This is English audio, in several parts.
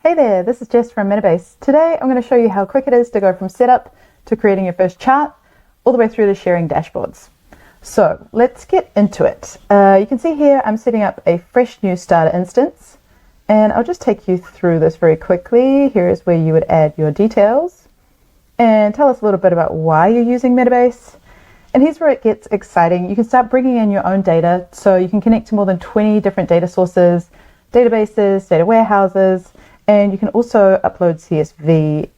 Hey there, this is Jess from Metabase. Today I'm going to show you how quick it is to go from setup to creating your first chart all the way through to sharing dashboards. So let's get into it. You can see here I'm setting up a fresh new starter instance, and I'll just take you through this very quickly. Here is where you would add your details and tell us a little bit about why you're using Metabase. And here's where it gets exciting. You can start bringing in your own data, so you can connect to more than 20 different data sources, databases, data warehouses, and you can also upload CSV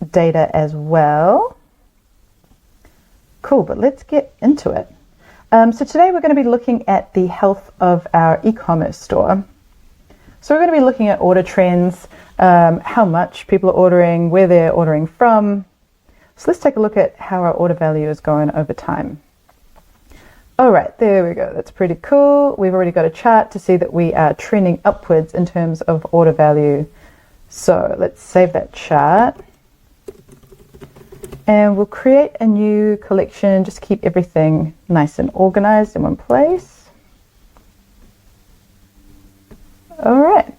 data as well. Cool, but let's get into it. So today we're going to be looking at the health of our e-commerce store. So we're going to be looking at order trends, how much people are ordering, where they're ordering from. So let's take a look at how our order value is going over time. All right, there we go. That's pretty cool. We've already got a chart to see that we are trending upwards in terms of order value. So let's save that chart. And we'll create a new collection, just to keep everything nice and organized in one place. All right.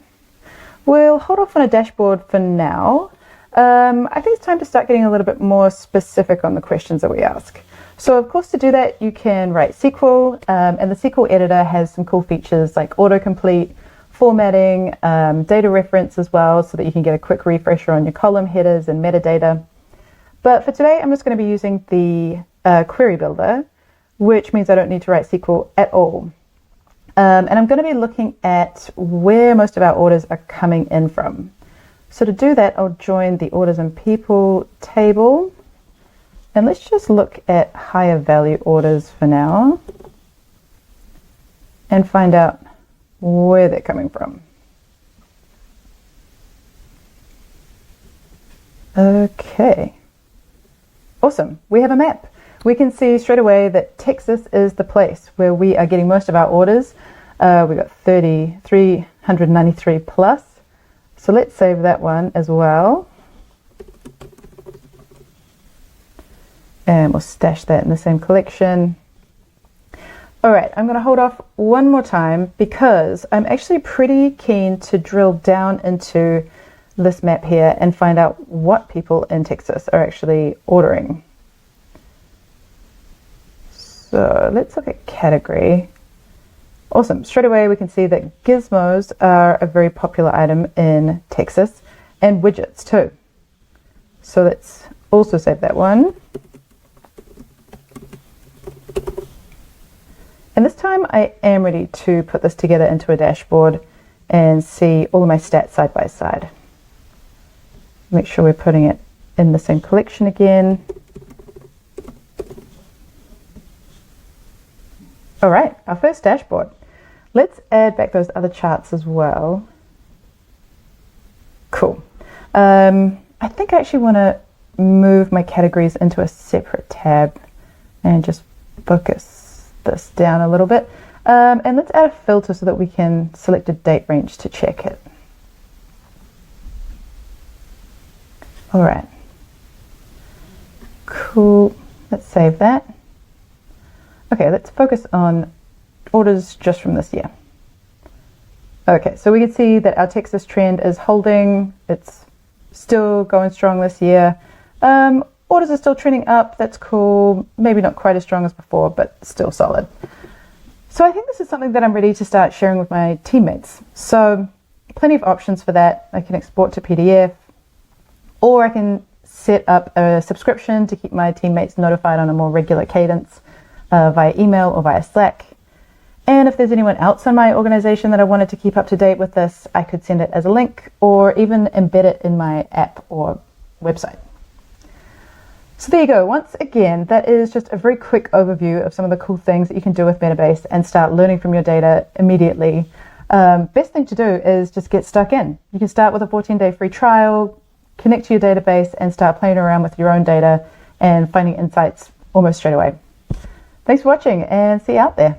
We'll hold off on a dashboard for now. I think it's time to start getting a little bit more specific on the questions that we ask. So of course, to do that, you can write SQL, and the SQL editor has some cool features like autocomplete, formatting, data reference as well, so that you can get a quick refresher on your column headers and metadata. But for today, I'm just going to be using the query builder, which means I don't need to write SQL at all. And I'm going to be looking at where most of our orders are coming in from. So to do that, I'll join the orders and people table. And let's just look at higher value orders for now and find out where they're coming from. Okay, awesome. We have a map. We can see straight away that Texas is the place where we are getting most of our orders. We've got 393 plus. So let's save that one as well. And we'll stash that in the same collection. All right, I'm going to hold off one more time because I'm actually pretty keen to drill down into this map here and find out what people in Texas are actually ordering. So let's look at category. Awesome. Straight away, we can see that gizmos are a very popular item in Texas, and widgets too. So let's also save that one. And this time I am ready to put this together into a dashboard and see all of my stats side by side. Make sure we're putting it in the same collection again. All right, our first dashboard. Let's add back those other charts as well. Cool. I think I actually want to move my categories into a separate tab and just focus this down a little bit. And let's add a filter so that we can select a date range to check it. All right. Cool. Let's save that. Okay, let's focus on orders just from this year. Okay, so we can see that our Texas trend is holding. It's still going strong this year. Orders are still trending up. That's cool. Maybe not quite as strong as before, but still solid. So I think this is something that I'm ready to start sharing with my teammates. So plenty of options for that. I can export to PDF, or I can set up a subscription to keep my teammates notified on a more regular cadence via email or via Slack. And if there's anyone else in my organization that I wanted to keep up to date with this, I could send it as a link or even embed it in my app or website. So there you go. Once again, that is just a very quick overview of some of the cool things that you can do with Metabase and start learning from your data immediately. Best thing to do is just get stuck in. You can start with a 14-day free trial, connect to your database, and start playing around with your own data and finding insights almost straight away. Thanks for watching, and see you out there.